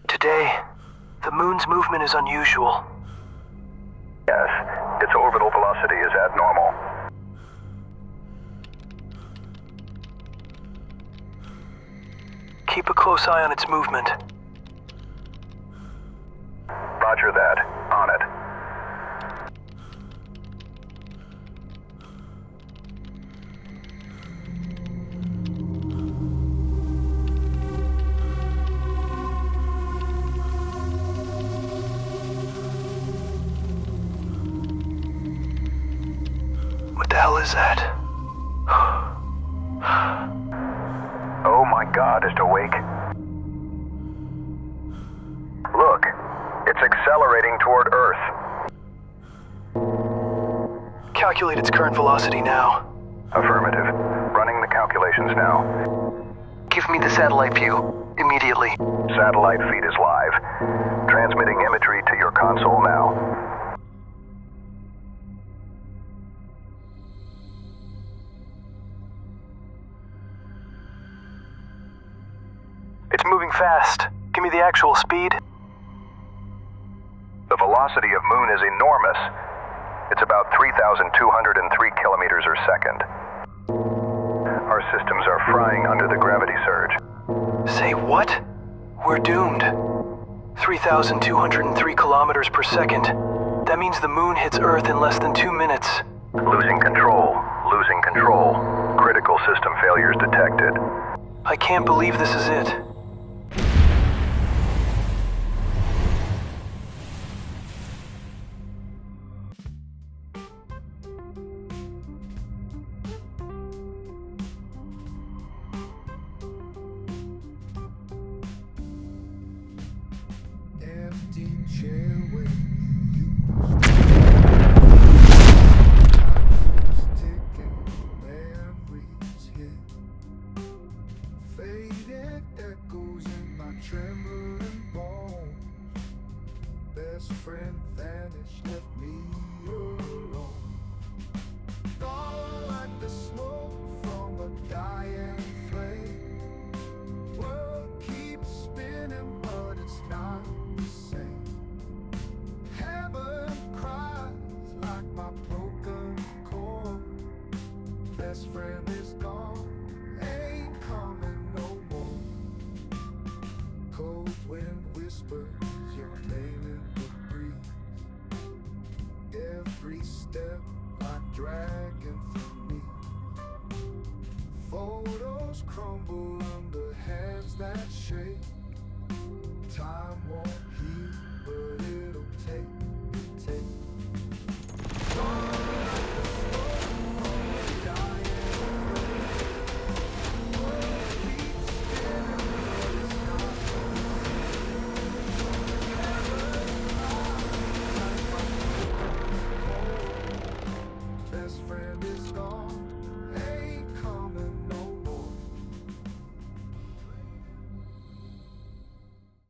Today, the moon's movement is unusual. Yes, its orbital velocity is abnormal. Keep a close eye on its movement. Roger that. On it. What the hell is that? Oh my God, it's awake. Look, it's accelerating toward Earth. Calculate its current velocity now. Affirmative. Running the calculations now. Give me the satellite view, immediately. Satellite feed is live. Transmitting imagery to your console now. It's moving fast. Give me the actual speed. The velocity of Moon is enormous. It's about 3,203 kilometers per second. Our systems are frying under the gravity surge. Say what? We're doomed. 3,203 kilometers per second. That means the moon hits Earth in less than 2 minutes. Losing control. Losing control. Critical system failures detected. I can't believe this is it. Empty chair with ticking memories hit. Faded echoes in my trembling bones. Best friend vanished, left me alone. Gone like the smoke from a dying flame. World keeps spinning, but it's not the same. Heaven cries like my broken chord. Best friend is gone, ain't coming no more. Cold wind whispers your name in the breeze. Every step like dragging through me. Photos crumble under hands that shake. Time won't heal, but it'll take. Best friend is gone.